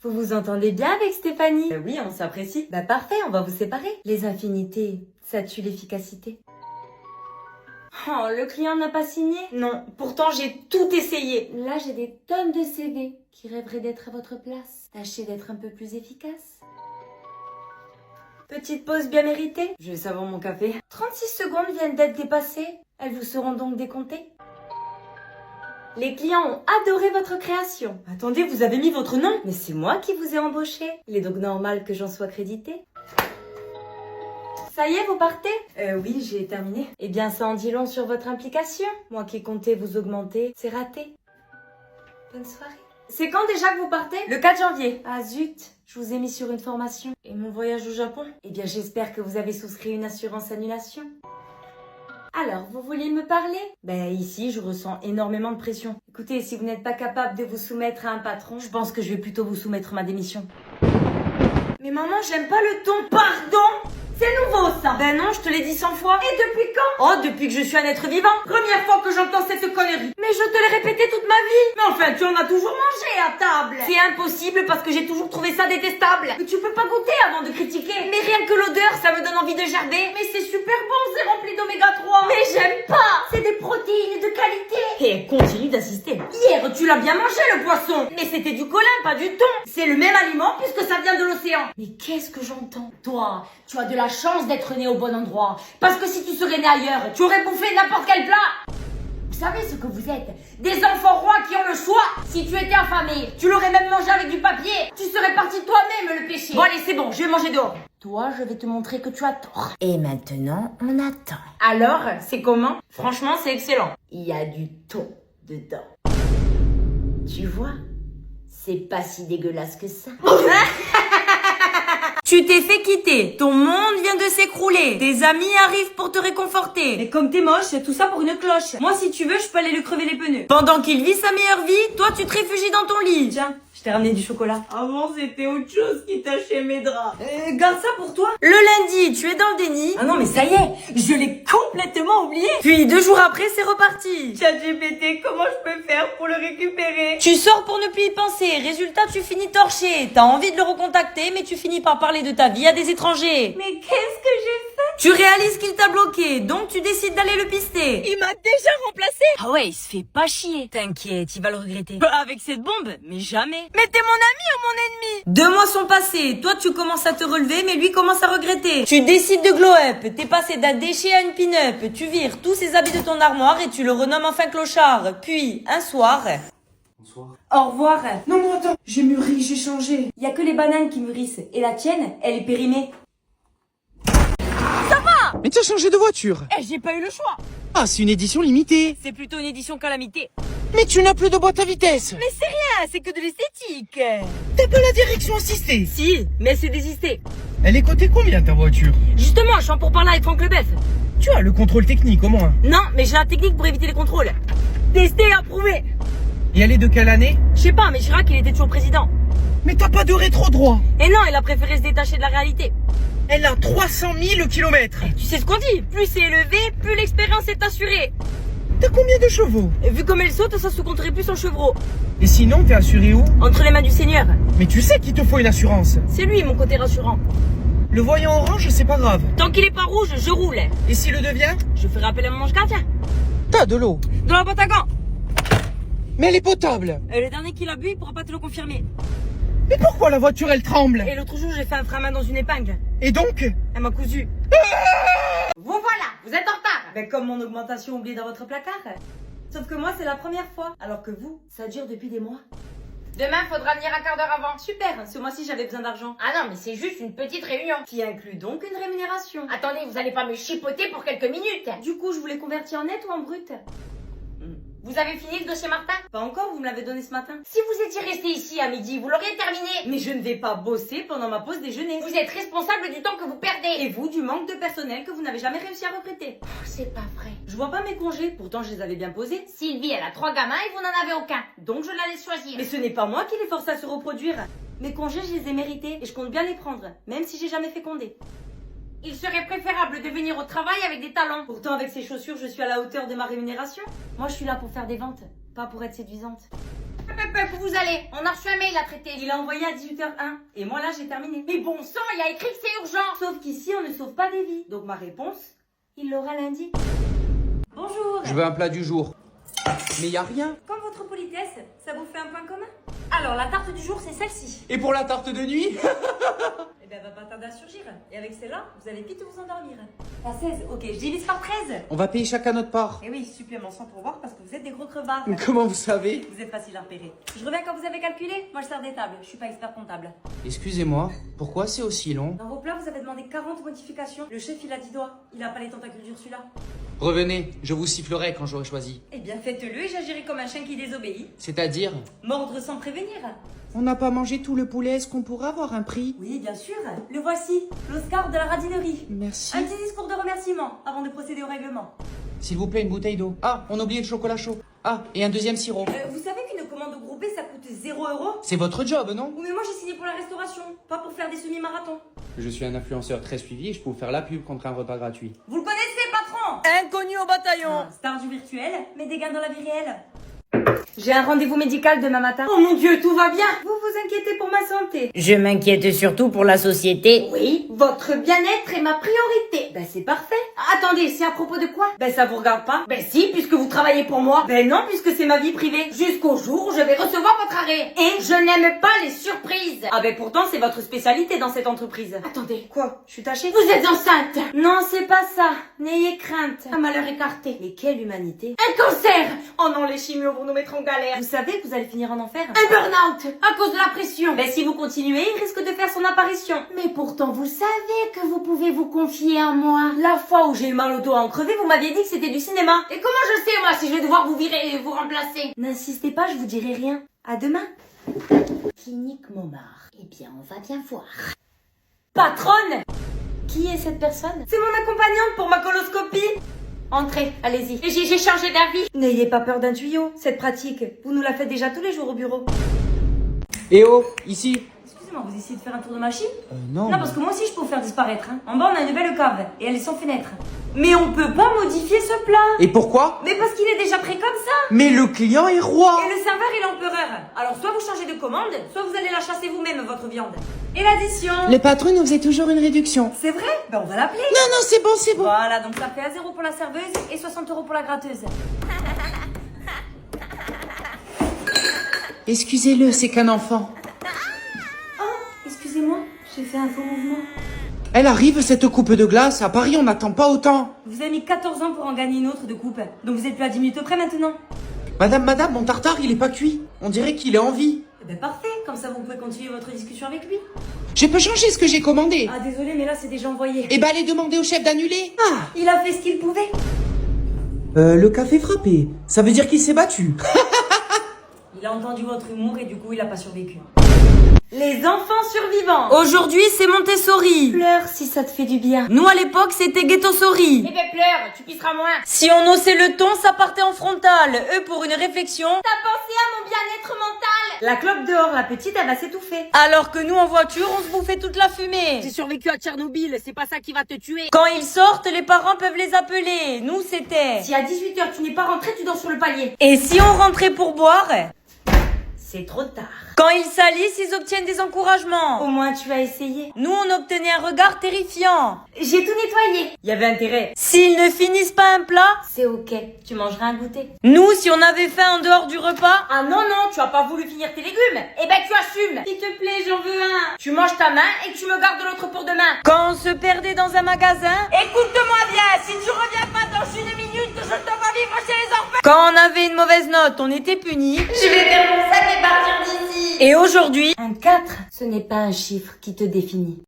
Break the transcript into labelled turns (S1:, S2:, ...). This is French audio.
S1: Vous vous entendez bien avec Stéphanie? Oui, on s'apprécie. Bah parfait, on va vous séparer. Les infinités, ça tue l'efficacité. Oh, le client n'a pas signé? Non, pourtant j'ai tout essayé. Là, j'ai des tonnes de CV qui rêveraient d'être à votre place. Tâchez d'être un peu plus efficace. Petite pause bien méritée. Je vais savoir mon café. 36 secondes viennent d'être dépassées. Elles vous seront donc décomptées. Les clients ont adoré votre création. Attendez, vous avez mis votre nom? Mais c'est moi qui vous ai embauché. Il est donc normal que j'en sois crédité. Ça y est, vous partez? Oui, j'ai terminé. Eh bien, ça en dit long sur votre implication. Moi qui comptais vous augmenter, c'est raté. Bonne soirée. C'est quand déjà que vous partez? Le 4 janvier. Ah zut, je vous ai mis sur une formation. Et mon voyage au Japon? Eh bien, j'espère que vous avez souscrit une assurance annulation. Alors, vous vouliez me parler? Ben ici, je ressens énormément de pression. Écoutez, si vous n'êtes pas capable de vous soumettre à un patron, je pense que je vais plutôt vous soumettre ma démission. Mais maman, j'aime pas le ton. Pardon? C'est nouveau ça. Ben non, je te l'ai dit 100 fois. Et depuis quand? Oh, depuis que je suis un être vivant. Première fois que j'entends cette connerie. Mais je te l'ai répété toute ma vie. Mais enfin, tu en as toujours mangé à table. C'est impossible parce que j'ai toujours trouvé ça détestable. Mais tu peux pas goûter avant de critiquer. Mais rien que l'odeur, ça me donne envie de gerber. Mais c'est super bon, c'est rempli d'oméga 3. Mais j'aime pas. C'est des protéines de qualité. Et continue d'insister. Hier, tu l'as bien mangé le poisson. Mais c'était du colin, pas du thon. C'est le même aliment puisque ça vient de l'océan. Mais qu'est-ce que j'entends? Toi, tu as de la chance d'être né au bon endroit. Parce que si tu serais né ailleurs, tu aurais bouffé n'importe quel plat. Vous savez ce que vous êtes? Des enfants rois qui ont le choix. Si tu étais affamé, tu l'aurais même mangé avec du papier. Tu serais parti toi-même le péché. Bon allez, c'est bon, je vais manger dehors. Toi, je vais te montrer que tu as tort. Et maintenant, on attend. Alors, c'est comment? Franchement, c'est excellent. Il y a du thon dedans. Tu vois? C'est pas si dégueulasse que ça. Tu t'es fait quitter, ton monde vient de s'écrouler, tes amis arrivent pour te réconforter. Mais comme t'es moche, c'est tout ça pour une cloche. Moi si tu veux, je peux aller lui crever les pneus. Pendant qu'il vit sa meilleure vie, toi tu te réfugies dans ton lit. Tiens, je t'ai ramené du chocolat. Avant c'était autre chose qui tachait mes draps. Garde ça pour toi. Le lundi, tu es dans le déni. Ah non mais ça y est, je l'ai complètement oublié. Puis 2 jours après, c'est reparti. ChatGPT, comment je peux faire pour le récupérer? Tu sors pour ne plus y penser, résultat tu finis torché. T'as envie de le recontacter, mais tu finis par parler de ta vie à des étrangers. Mais qu'est-ce que j'ai fait? Tu réalises qu'il t'a bloqué, donc tu décides d'aller le pister. Il m'a déjà remplacé. Ah ouais, il se fait pas chier. T'inquiète, il va le regretter. Avec cette bombe, mais jamais. Mais t'es mon ami ou mon ennemi? 2 mois sont passés, toi tu commences à te relever, mais lui commence à regretter. Tu décides de glow up, t'es passé d'un déchet à une pin-up. Tu vires tous ses habits de ton armoire et tu le renommes enfin clochard. Puis, un soir...
S2: Bonsoir.
S1: Au revoir.
S2: Non, mais attends, j'ai mûri, j'ai changé.
S1: Y a que les bananes qui mûrissent. Et la tienne, elle est périmée.
S2: Mais tu as changé de voiture.
S1: Eh, j'ai pas eu le choix.
S2: Ah, c'est une édition limitée.
S1: C'est plutôt une édition calamité.
S2: Mais tu n'as plus de boîte à vitesse.
S1: Mais c'est rien, c'est que de l'esthétique.
S2: T'as pas la direction assistée.
S1: Si, mais c'est désisté.
S2: Elle est cotée combien ta voiture?
S1: Justement, je suis en pourparlers avec Franck Leboeuf.
S2: Tu as le contrôle technique au moins.
S1: Non, mais j'ai la technique pour éviter les contrôles. Testé et approuvé.
S2: Et elle est de quelle année?
S1: Je sais pas, mais Chirac, il était toujours président.
S2: Mais t'as pas de rétro droit.
S1: Et non, il a préféré se détacher de la réalité.
S2: Elle a 300 000 kilomètres.
S1: Tu sais ce qu'on dit, plus c'est élevé, plus l'expérience est assurée.
S2: T'as combien de chevaux?
S1: Et vu comme elle saute, ça se compterait plus en chevreau.
S2: Et sinon, t'es assuré où?
S1: Entre les mains du Seigneur.
S2: Mais tu sais qu'il te faut une assurance.
S1: C'est lui mon côté rassurant.
S2: Le voyant orange, c'est pas grave.
S1: Tant qu'il est pas rouge, je roule.
S2: Et s'il le devient?
S1: Je ferai appel à mon ange gardien.
S2: T'as de l'eau.
S1: Dans la boîte à gants.
S2: Mais elle est potable.
S1: Le dernier qui l'a bu, il pourra pas te le confirmer.
S2: Mais pourquoi la voiture, elle tremble?
S1: Et l'autre jour, j'ai fait un frein à main dans une épingle.
S2: Et donc?
S1: Elle m'a cousu. Vous voilà, vous êtes en retard. Ben comme mon augmentation oubliée dans votre placard. Sauf que moi, c'est la première fois. Alors que vous, ça dure depuis des mois. Demain, faudra venir un quart d'heure avant. Super, ce mois-ci, j'avais besoin d'argent. Ah non, mais c'est juste une petite réunion. Qui inclut donc une rémunération. Attendez, vous allez pas me chipoter pour quelques minutes. Du coup, je voulais convertir en net ou en brut. Vous avez fini le dossier Martin? Pas encore, vous me l'avez donné ce matin. Si vous étiez resté ici à midi, vous l'auriez terminé. Mais je ne vais pas bosser pendant ma pause déjeuner. Vous êtes responsable du temps que vous perdez. Et vous, du manque de personnel que vous n'avez jamais réussi à recruter. Oh, c'est pas vrai. Je vois pas mes congés, pourtant je les avais bien posés. Sylvie, elle a 3 gamins et vous n'en avez aucun. Donc je la laisse choisir. Mais ce n'est pas moi qui les force à se reproduire. Mes congés, je les ai mérités et je compte bien les prendre, même si j'ai jamais fécondé. Il serait préférable de venir au travail avec des talons. Pourtant, avec ces chaussures, je suis à la hauteur de ma rémunération. Moi, je suis là pour faire des ventes, pas pour être séduisante. Où vous allez? On a reçu un mail à traiter. Il a envoyé à 18h01. Et moi là, j'ai terminé. Mais bon sang, il y a écrit que c'est urgent. Sauf qu'ici, on ne sauve pas des vies. Donc ma réponse, il l'aura lundi. Bonjour.
S2: Je veux un plat du jour. Mais y a rien.
S1: Comme votre politesse, ça vous fait un point commun? Alors, la tarte du jour, c'est celle-ci.
S2: Et pour la tarte de nuit?
S1: Eh ben, elle va pas tarder à surgir. Et avec celle-là, vous allez vite vous endormir. La 16, ok, je divise par 13.
S2: On va payer chacun notre part.
S1: Et oui, supplément sans pourboire parce que vous êtes des gros crevards.
S2: Mais comment vous savez?
S1: Vous êtes facile à repérer. Je reviens quand vous avez calculé. Moi, je sers des tables. Je suis pas expert comptable.
S2: Excusez-moi, pourquoi c'est aussi long?
S1: Dans vos plats, vous avez demandé 40 modifications. Le chef, il a 10 doigts. Il a pas les tentacules d'Ursula.
S2: Revenez, je vous sifflerai quand j'aurai choisi.
S1: Eh bien, faites-le et j'agirai comme un chien qui désobéit.
S2: C'est-à-dire?
S1: Mordre sans prévenir.
S2: On n'a pas mangé tout le poulet, est-ce qu'on pourra avoir un prix?
S1: Oui, bien sûr. Le voici. L'Oscar de la radinerie.
S2: Merci.
S1: Un petit discours de remerciement avant de procéder au règlement.
S2: S'il vous plaît, une bouteille d'eau. Ah, on a oublié le chocolat chaud. Ah, et un deuxième sirop.
S1: Vous savez qu'une commande groupée, ça coûte 0 €?
S2: C'est votre job, non?
S1: Oui, mais moi, j'ai signé pour la restauration, pas pour faire des semi-marathons.
S2: Je suis un influenceur très suivi et je peux vous faire la pub contre un repas gratuit.
S1: Vous le connaissez, patron?
S3: Inconnu au bataillon.
S1: Star du virtuel, mais des gains dans la vie réelle. J'ai un rendez-vous médical demain matin. Oh mon Dieu, tout va bien. Vous vous inquiétez pour ma santé.
S3: Je m'inquiète surtout pour la société.
S1: Oui, votre bien-être est ma priorité. Ben c'est parfait. Attendez, c'est à propos de quoi? Ben ça vous regarde pas? Ben si, puisque vous travaillez pour moi. Ben non, puisque c'est ma vie privée. Jusqu'au jour où je vais recevoir votre arrêt. Et je n'aime pas les surprises. Ah ben pourtant c'est votre spécialité dans cette entreprise. Attendez, quoi? Je suis tachée? Vous êtes enceinte? Non, c'est pas ça. N'ayez crainte. Un malheur écarté. Mais quelle humanité? Un cancer! Oh non, les chimios vont nous mettre en galère. Vous savez que vous allez finir en enfer? Un burn-out à cause de la pression. Ben si vous continuez, il risque de faire son apparition. Mais pourtant vous savez que vous pouvez vous confier à moi. La fois où j'ai eu mal au dos à en crever, vous m'aviez dit que c'était du cinéma. Et comment je sais moi si je vais devoir vous virer et vous remplacer? N'insistez pas, je vous dirai rien. À demain.
S4: Clinique Montmartre. Eh bien, on va bien voir.
S1: Patronne! Qui est cette personne? C'est mon accompagnante pour ma coloscopie. Entrez, allez-y. Et j'ai changé d'avis. N'ayez pas peur d'un tuyau. Cette pratique, vous nous la faites déjà tous les jours au bureau.
S2: Eh oh, ici.
S1: Excusez-moi, vous essayez de faire un tour de machine?
S2: Non.
S1: Non, parce que moi aussi je peux vous faire disparaître. Hein. En bas, on a une belle cave et elle est sans fenêtre. Mais on peut pas modifier ce plat.
S2: Et pourquoi?
S1: Mais parce qu'il est déjà prêt comme ça.
S2: Mais le client est roi.
S1: Et le serveur est l'empereur. Alors soit vous changez de commande, soit vous allez la chasser vous-même, votre viande. Et l'addition?
S2: Le patron nous faisait toujours une réduction.
S1: C'est vrai? Ben on va l'appeler.
S2: Non, non, c'est bon, c'est bon.
S1: Voilà, donc ça fait 1 € pour la serveuse et 60 € pour la gratteuse.
S2: Excusez-le, c'est qu'un enfant.
S1: Excusez-moi, j'ai fait un faux mouvement.
S2: Elle arrive, cette coupe de glace. À Paris, on n'attend pas autant.
S1: Vous avez mis 14 ans pour en gagner une autre de coupe. Donc vous êtes plus à 10 minutes près maintenant.
S2: Madame, mon tartare, il est pas cuit. On dirait qu'il est en vie.
S1: Eh ben parfait, comme ça vous pouvez continuer votre discussion avec lui.
S2: Je peux changer ce que j'ai commandé.
S1: Ah désolé, mais là c'est déjà envoyé.
S2: Eh ben, allez demander au chef d'annuler.
S1: Il a fait ce qu'il pouvait.
S2: Le café frappé. Ça veut dire qu'il s'est battu.
S1: Il a entendu votre humour et du coup il a pas survécu. Les enfants survivants. Aujourd'hui c'est Montessori. Pleure si ça te fait du bien. Nous à l'époque c'était Ghettosori.
S4: Eh ben, pleure, tu pisseras moins.
S1: Si on haussait le ton, ça partait en frontal. Eux pour une réflexion.
S4: T'as pensé à mon bien-être mental?
S1: La clope dehors, la petite elle va s'étouffer. Alors que nous en voiture on se bouffait toute la fumée.
S4: J'ai survécu à Tchernobyl, c'est pas ça qui va te tuer.
S1: Quand ils sortent, les parents peuvent les appeler. Nous c'était.
S4: Si à 18h tu n'es pas rentré, tu dors sur le palier.
S1: Et si on rentrait pour boire?
S4: C'est trop tard.
S1: Quand ils salissent, ils obtiennent des encouragements.
S4: Au moins tu as essayé.
S1: Nous, on obtenait un regard terrifiant.
S4: J'ai tout nettoyé.
S1: Il y avait intérêt. S'ils ne finissent pas un plat,
S4: C'est ok, tu mangeras un goûter.
S1: nous, si on avait faim en dehors du repas,
S4: Ah non, non, tu as pas voulu finir tes légumes. Eh ben tu assumes. S'il te plaît, j'en veux un. Tu manges ta main et tu me gardes l'autre pour demain.
S1: quand on se perdait dans un magasin, écoute-moi bien, si tu reviens pas dans 1 minute, je te vois vivre chez les orphelins. Quand on avait une mauvaise note, on était puni.
S4: Je vais faire mon sac et partir d'ici.
S1: Et aujourd'hui,
S4: Un 4, ce n'est pas un chiffre qui te définit.